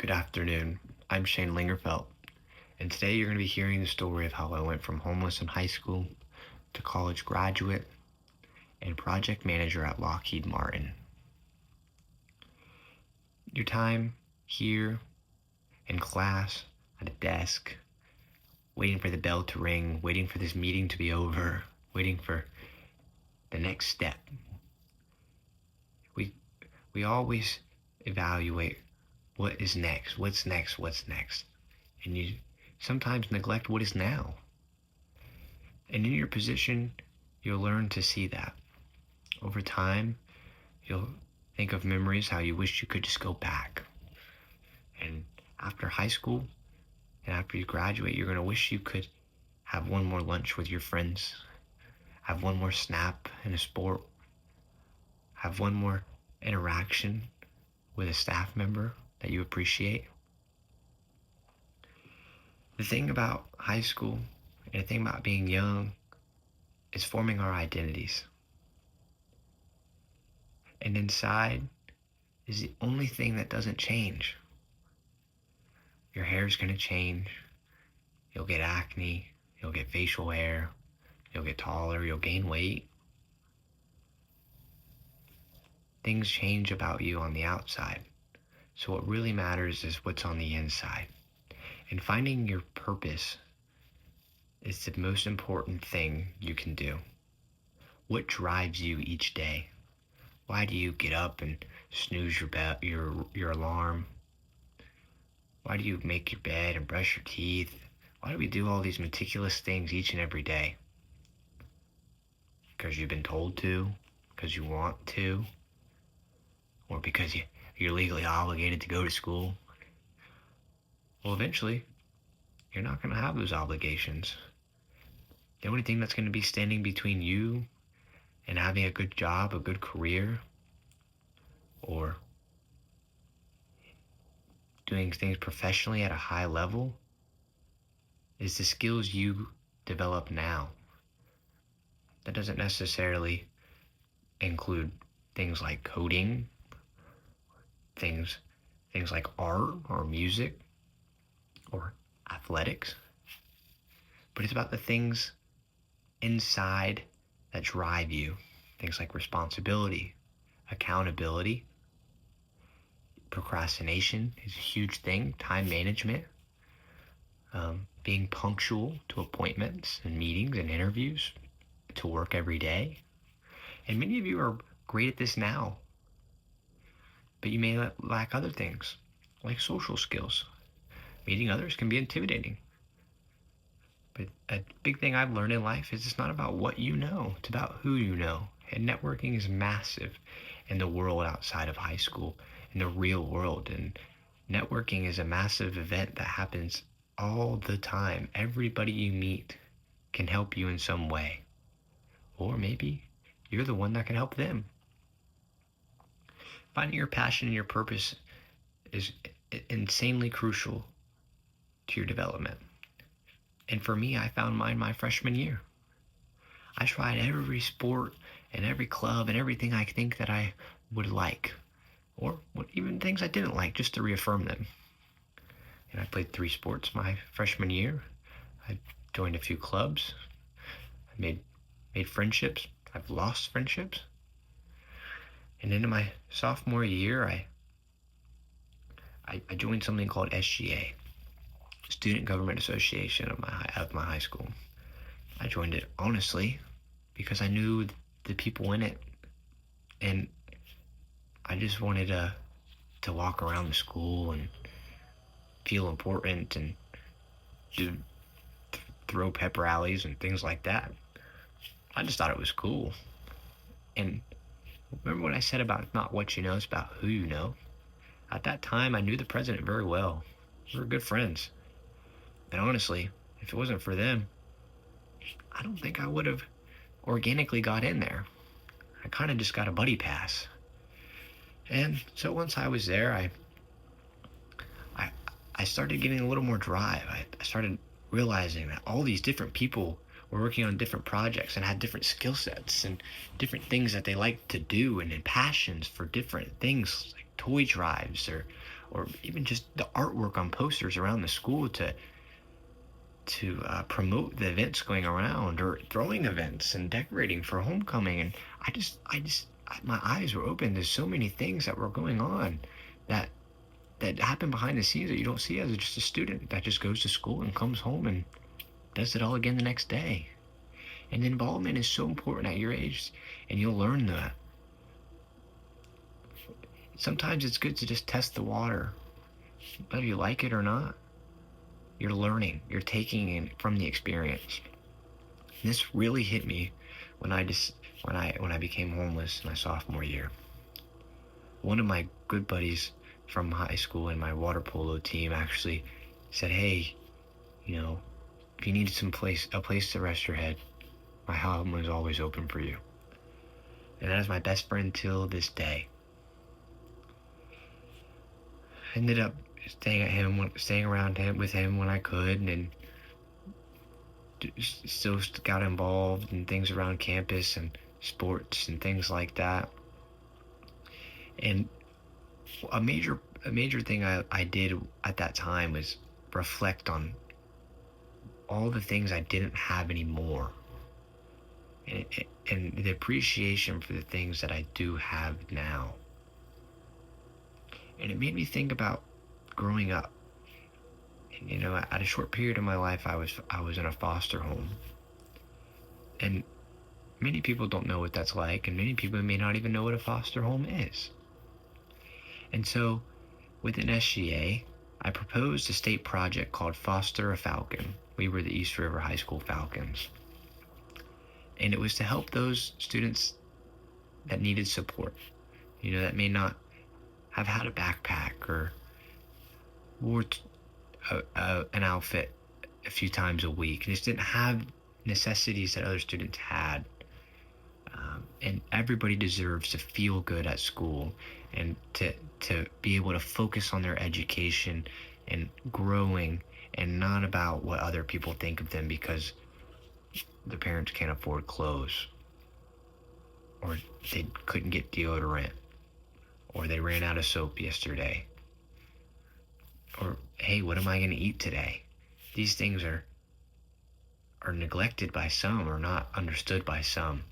Good afternoon. I'm Shane Lingerfelt, and today you're going to be hearing the story of how I went from homeless in high school to college graduate and project manager at Lockheed Martin. Your time here in class, at a desk, waiting for the bell to ring, waiting for this meeting to be over, waiting for the next step. We we always evaluate what is next, what's next, what's next. And you sometimes neglect what is now. And in your position, you'll learn to see that. Over time, you'll think of memories how you wish you could just go back. And after high school and after you graduate, you're going to wish you could have one more lunch with your friends, have one more snap in a sport, have one more interaction with a staff member that you appreciate. The thing about high school and the thing about being young is forming our identities. And inside is the only thing that doesn't change. Your hair's going to change. You'll get acne. You'll get facial hair. You'll get taller. You'll gain weight. Things change about you on the outside. So what really matters is what's on the inside. And finding your purpose is the most important thing you can do. What drives you each day? Why do you get up and snooze your alarm? Why do you make your bed and brush your teeth? Why do we do all these meticulous things each and every day? Because you've been told to, because you want to, or because you're legally obligated to go to school. Well, eventually, you're not going to have those obligations. The only thing that's going to be standing between you and having a good job, a good career, or doing things professionally at a high level is the skills you develop now. That doesn't necessarily include things like coding, things like art or music or athletics, but it's about the things inside that drive you. Things like responsibility, accountability, procrastination is a huge thing, time management, being punctual to appointments and meetings and interviews, to work every day. And many of you are great at this now, but you may lack other things like social skills. Meeting others can be intimidating. But a big thing I've learned in life is it's not about what you know, it's about who you know. And networking is massive in the world outside of high school, in the real world. And networking is a massive event that happens all the time. Everybody you meet can help you in some way. Or maybe you're the one that can help them. Finding your passion and your purpose is insanely crucial to your development. And for me, I found mine my freshman year. I tried every sport and every club and everything I think that I would like, or even things I didn't like, just to reaffirm them. And I played 3 sports my freshman year. I joined a few clubs. I made friendships. I've lost friendships. And into my sophomore year, I joined something called SGA, Student Government Association of my high school. I joined it honestly because I knew the people in it, and I just wanted to walk around the school and feel important and throw pep rallies and things like that. I just thought it was cool. And remember what I said about not what you know, it's about who you know? At that time, I knew the president very well. We were good friends. And honestly, if it wasn't for them, I don't think I would have organically got in there. I kind of just got a buddy pass. And so once I was there, I started getting a little more drive. I started realizing that all these different people were working on different projects and had different skill sets and different things that they liked to do and passions for different things like toy drives or even just the artwork on posters around the school to promote the events going around, or throwing events and decorating for homecoming. And my eyes were open to so many things that were going on that happen behind the scenes that you don't see as just a student that just goes to school and comes home and does it all again the next day. And involvement is so important at your age, and you'll learn that. Sometimes it's good to just test the water, whether you like it or not. You're learning, you're taking in from the experience. And this really hit me when I became homeless in my sophomore year. One of my good buddies from high school and my water polo team actually said, "Hey, if you need a place to rest your head, my home is always open for you." And that is my best friend till this day. I ended up staying around with him when I could, and still got involved in things around campus and sports and things like that. And a major thing I did at that time was reflect on all the things I didn't have anymore, and the appreciation for the things that I do have now. And it made me think about growing up. And, at a short period of my life, I was in a foster home, and many people don't know what that's like, and many people may not even know what a foster home is. And so, within SGA, I proposed a state project called Foster a Falcon. We were the East River High School Falcons. And it was to help those students that needed support, that may not have had a backpack or wore an outfit a few times a week, and just didn't have necessities that other students had. And everybody deserves to feel good at school, and to be able to focus on their education and growing, and not about what other people think of them because their parents can't afford clothes, or they couldn't get deodorant, or they ran out of soap yesterday, or hey, what am I going to eat today? These things are neglected by some, or not understood by some.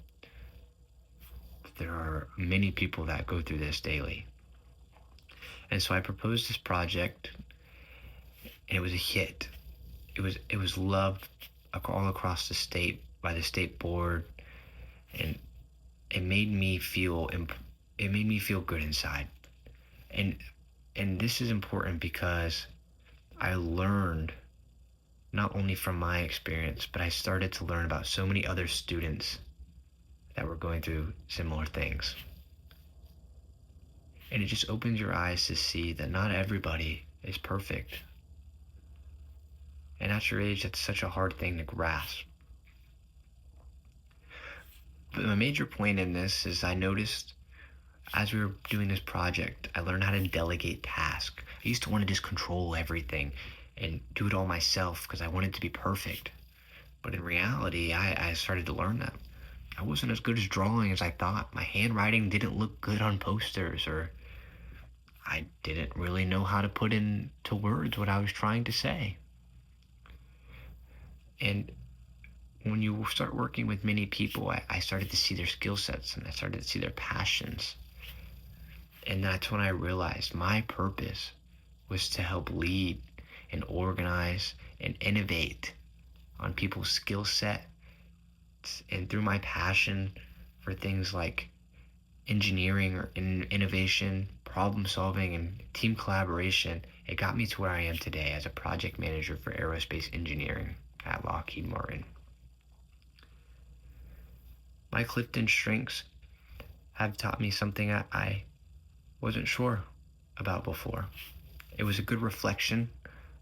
There are many people that go through this daily. And so I proposed this project, and it was a hit. It was loved all across the state by the state board, and it made me feel good inside. And this is important because I learned not only from my experience, but I started to learn about so many other students that were going through similar things. And it just opens your eyes to see that not everybody is perfect. And at your age, that's such a hard thing to grasp. But my major point in this is I noticed as we were doing this project, I learned how to delegate tasks. I used to want to just control everything and do it all myself because I wanted to be perfect. But in reality, I started to learn that I wasn't as good as drawing as I thought. My handwriting didn't look good on posters, or I didn't really know how to put into words what I was trying to say. And when you start working with many people, I started to see their skill sets, and I started to see their passions. And that's when I realized my purpose was to help lead and organize and innovate on people's skill set. And through my passion for things like engineering or innovation, problem solving, and team collaboration, it got me to where I am today as a project manager for aerospace engineering at Lockheed Martin. My Clifton strengths have taught me something I wasn't sure about before. It was a good reflection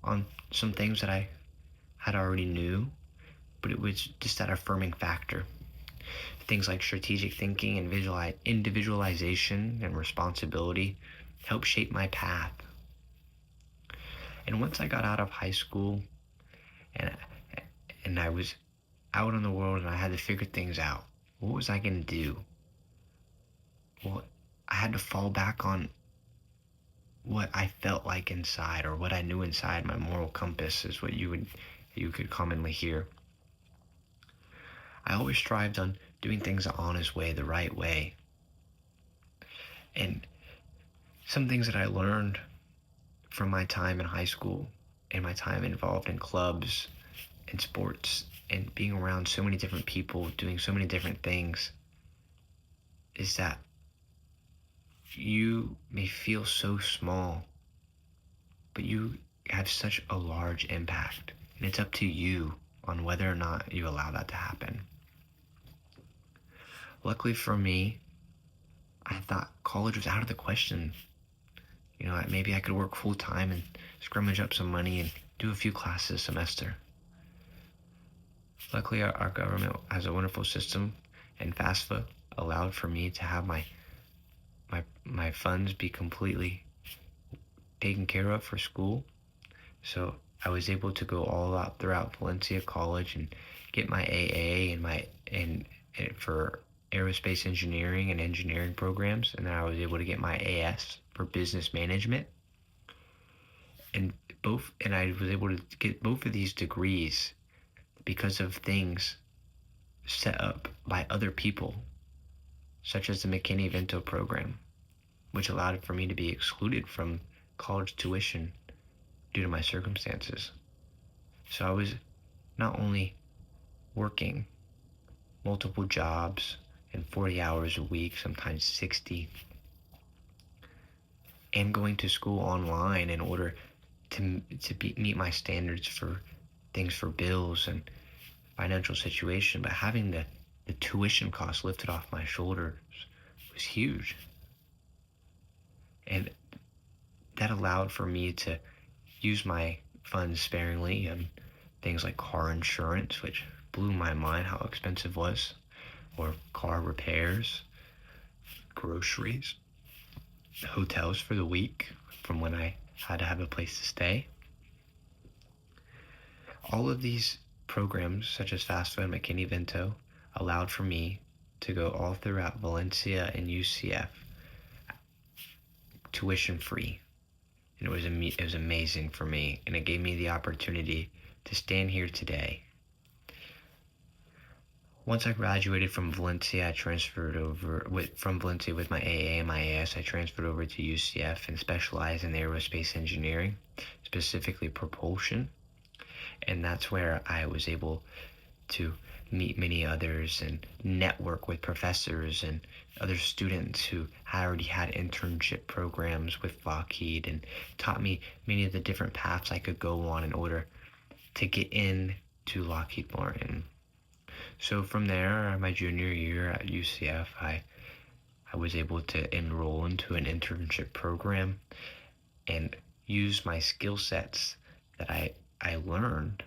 on some things that I had already knew, but it was just that affirming factor. Things like strategic thinking and individualization and responsibility helped shape my path. And once I got out of high school and I was out in the world and I had to figure things out, what was I going to do? Well, I had to fall back on what I felt like inside, or what I knew inside. My moral compass is what you could commonly hear. I always strived on doing things the honest way, the right way. And some things that I learned from my time in high school and my time involved in clubs and sports and being around so many different people doing so many different things is that you may feel so small, but you have such a large impact. And it's up to you on whether or not you allow that to happen. Luckily for me, I thought college was out of the question. Maybe I could work full time and scrummage up some money and do a few classes a semester. Luckily, our government has a wonderful system, and FAFSA allowed for me to have my funds be completely taken care of for school. So I was able to go all out throughout Valencia College and get my AA and for aerospace engineering and engineering programs, and then I was able to get my AS for business management. And I was able to get both of these degrees because of things set up by other people, such as the McKinney-Vento program, which allowed for me to be excluded from college tuition due to my circumstances. So I was not only working multiple jobs and 40 hours a week, sometimes 60, and going to school online in order to meet my standards for things for bills and financial situation, but having the tuition cost lifted off my shoulders was huge. And that allowed for me to use my funds sparingly on things like car insurance, which blew my mind how expensive it was, or car repairs, groceries, hotels for the week from when I had to have a place to stay. All of these programs, such as FAFSA and McKinney-Vento, allowed for me to go all throughout Valencia and UCF tuition free. And it was amazing for me, and it gave me the opportunity to stand here today. Once I graduated from Valencia, I transferred over from Valencia with my AA and my AS. I transferred over to UCF and specialized in aerospace engineering, specifically propulsion. And that's where I was able to meet many others and network with professors and other students who already had internship programs with Lockheed, and taught me many of the different paths I could go on in order to get into Lockheed Martin. So from there, my junior year at UCF, I was able to enroll into an internship program and use my skill sets that I learned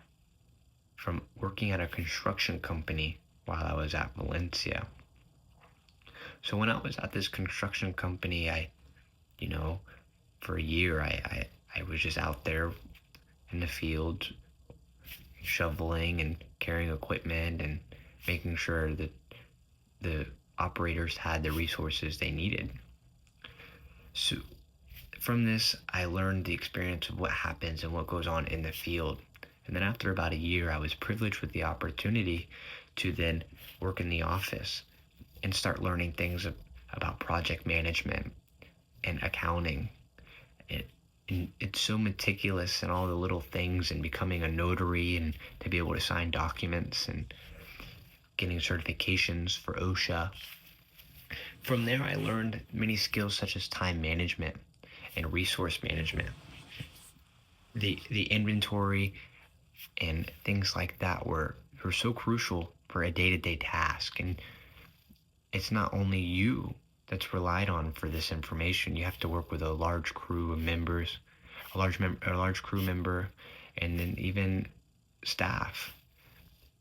from working at a construction company while I was at Valencia. So when I was at this construction company, for a year, I was just out there in the field shoveling and carrying equipment and making sure that the operators had the resources they needed. So from this, I learned the experience of what happens and what goes on in the field. And then after about a year, I was privileged with the opportunity to then work in the office and start learning things about project management and accounting. And it's so meticulous in all the little things, and becoming a notary and to be able to sign documents and getting certifications for OSHA. From there, I learned many skills such as time management and resource management. The inventory and things like that were so crucial for a day-to-day task. And it's not only you that's relied on for this information. You have to work with a large crew of members, a large crew member, and then even staff.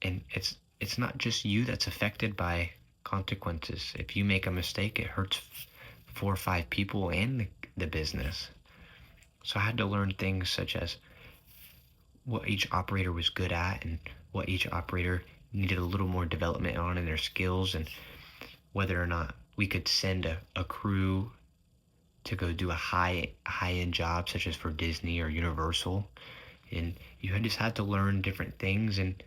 And it's not just you that's affected by consequences. If you make a mistake, it hurts 4 or 5 people and the business. So I had to learn things such as what each operator was good at and what each operator needed a little more development on in their skills, and whether or not we could send a crew to go do a high end job such as for Disney or Universal, and you just had to learn different things. And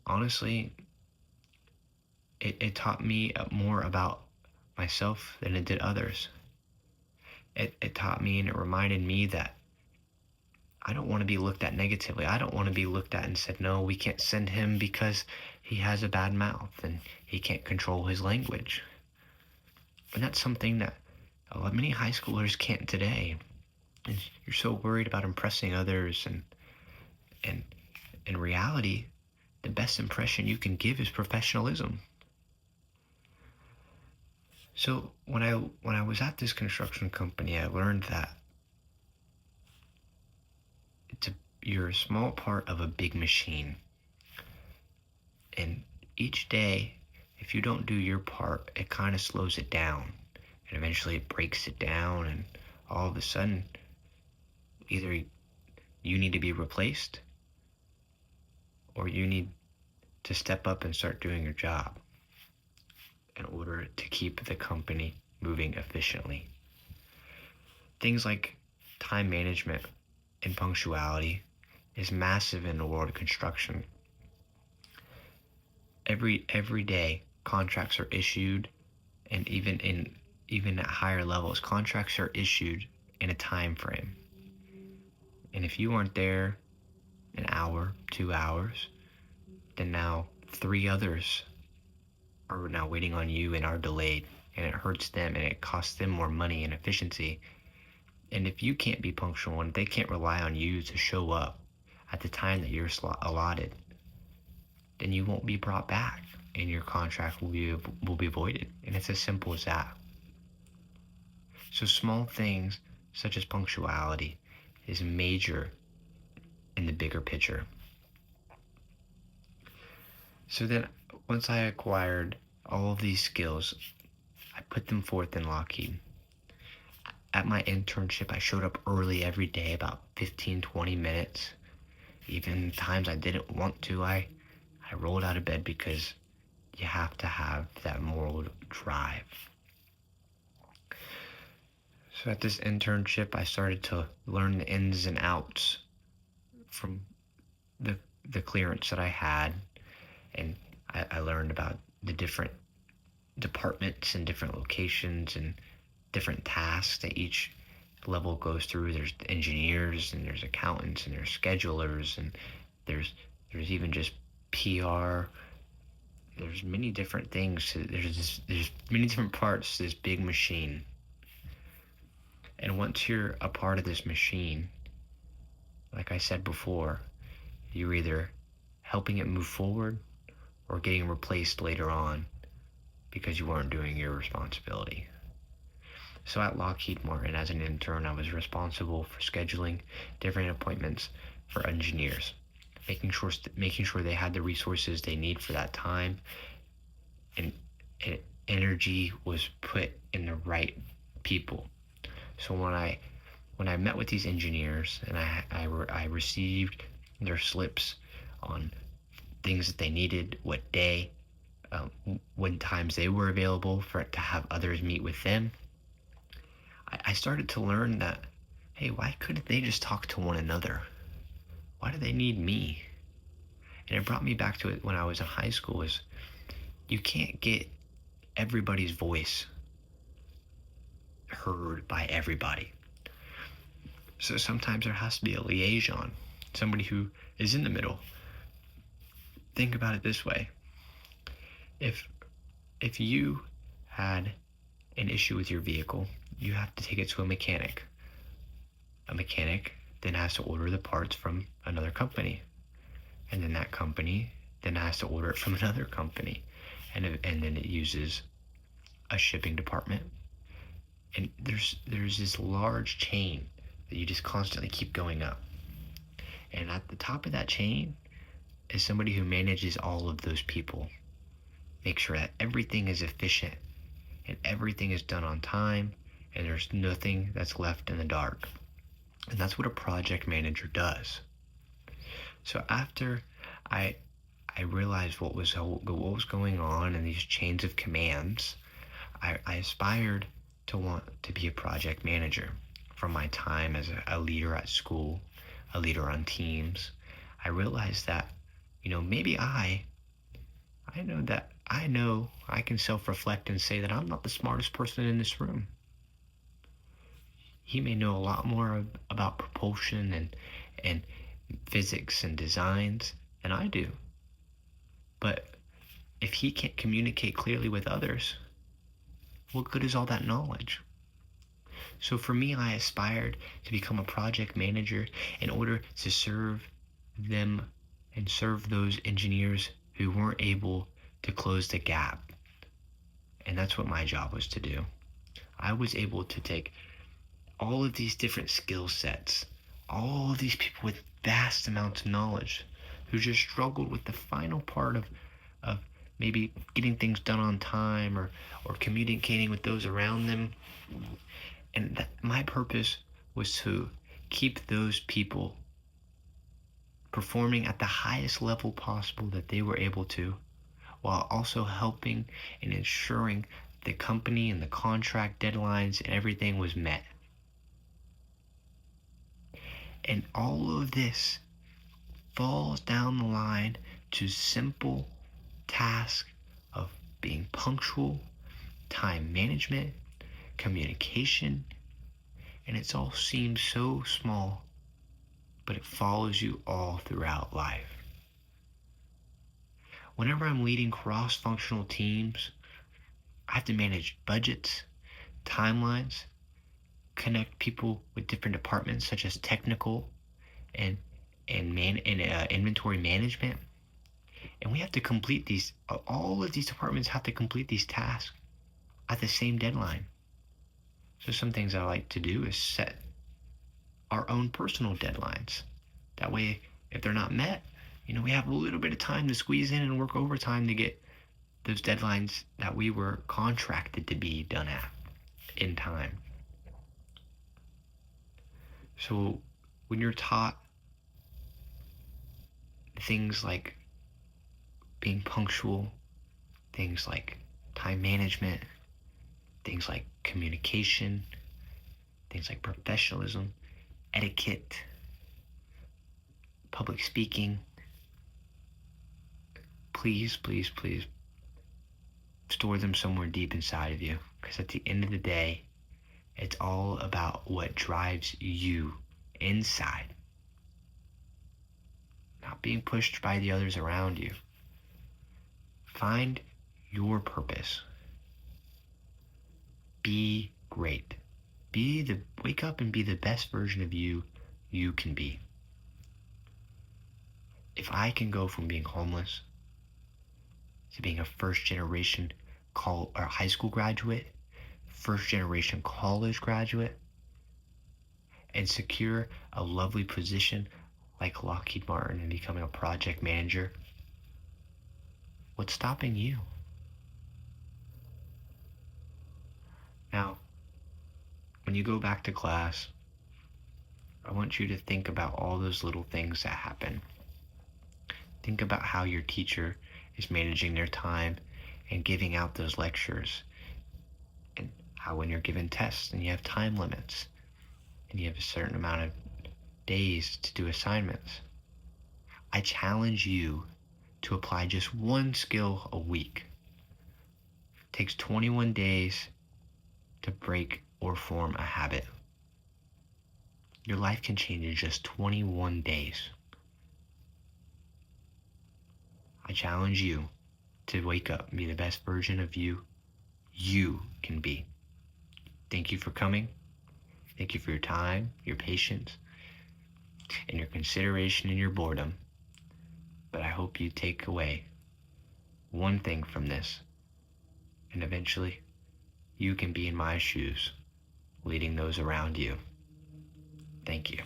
honestly, it taught me more about myself than it did others. It taught me and it reminded me that I don't want to be looked at negatively. I don't want to be looked at and said, no, we can't send him because he has a bad mouth and he can't control his language. And that's something that many high schoolers can't today. And you're so worried about impressing others, and in reality, the best impression you can give is professionalism. So when I was at this construction company, I learned that you're a small part of a big machine. And each day, if you don't do your part, it kind of slows it down. And eventually it breaks it down, and all of a sudden, either you need to be replaced or you need to step up and start doing your job in order to keep the company moving efficiently. Things like time management and punctuality is massive in the world of construction. Every day, contracts are issued, and even at higher levels, contracts are issued in a time frame. And if you aren't there an hour, 2 hours, then now 3 others are now waiting on you and are delayed, and it hurts them and it costs them more money and efficiency. And if you can't be punctual and they can't rely on you to show up at the time that you're allotted, then you won't be brought back and your contract will be voided. And it's as simple as that. So small things such as punctuality is major in the bigger picture. So then once I acquired all of these skills, I put them forth in Lockheed. At my internship, I showed up early every day, about 15-20 minutes. Even times I didn't want to, I rolled out of bed because you have to have that moral drive. So at this internship, I started to learn the ins and outs from the clearance that I had, and I learned about the different departments and different locations and different tasks that each level goes through. There's engineers and there's accountants and there's schedulers and there's even just PR. There's many different things. There's many different parts to this big machine. And once you're a part of this machine, like I said before, you're either helping it move forward or getting replaced later on because you weren't doing your responsibility. So at Lockheed Martin, as an intern, I was responsible for scheduling different appointments for engineers, making sure they had the resources they need for that time, and energy was put in the right people. So when I met with these engineers and I received their slips on things that they needed, what day, when times they were available to have others meet with them, I started to learn that, hey, why couldn't they just talk to one another? Why do they need me? And it brought me back to it when I was in high school, is you can't get everybody's voice heard by everybody. So sometimes there has to be a liaison, somebody who is in the middle. Think about it this way. If you had an issue with your vehicle, you have to take it to a mechanic. A mechanic then has to order the parts from another company. And then that company then has to order it from another company. And then it uses a shipping department. And there's this large chain that you just constantly keep going up. And at the top of that chain is somebody who manages all of those people. Make sure that everything is efficient and everything is done on time and there's nothing that's left in the dark. And that's what a project manager does. So after I realized what was going on in these chains of commands, I aspired to want to be a project manager. From my time as a leader at school, a leader on teams, I realized that, maybe I know I can self-reflect and say that I'm not the smartest person in this room. He may know a lot more about propulsion and physics and designs than I do. But if he can't communicate clearly with others, what good is all that knowledge? So for me, I aspired to become a project manager in order to serve them and serve those engineers who weren't able to close the gap. And that's what my job was to do. I was able to take all of these different skill sets, all of these people with vast amounts of knowledge who just struggled with the final part of maybe getting things done on time or communicating with those around them. And my purpose was to keep those people performing at the highest level possible that they were able to, while also helping and ensuring the company and the contract deadlines and everything was met. And all of this falls down the line to simple tasks of being punctual, time management, communication, and it all seems so small, but it follows you all throughout life. Whenever I'm leading cross-functional teams, I have to manage budgets, timelines, connect people with different departments such as technical and inventory management, and we have to complete these. All of these departments have to complete these tasks at the same deadline. So some things I like to do is set our own personal deadlines. That way, if they're not met, we have a little bit of time to squeeze in and work overtime to get those deadlines that we were contracted to be done at in time. So when you're taught things like being punctual, things like time management, things like communication, things like professionalism, etiquette, public speaking, please, please, please store them somewhere deep inside of you, because at the end of the day, it's all about what drives you inside, not being pushed by the others around you. Find your purpose. Be great. Wake up and be the best version of you can be. If I can go from being homeless to being a first generation high school graduate, first generation college graduate, and secure a lovely position like Lockheed Martin and becoming a project manager, what's stopping you? Now, when you go back to class, I want you to think about all those little things that happen. Think about how your teacher is managing their time and giving out those lectures, and how when you're given tests and you have time limits and you have a certain amount of days to do assignments, I challenge you to apply just one skill a week. It takes 21 days to break or form a habit. Your life can change in just 21 days. I challenge you to wake up and be the best version of you can be. Thank you for coming. Thank you for your time, your patience, and your consideration and your boredom. But I hope you take away one thing from this, and eventually you can be in my shoes, leading those around you. Thank you.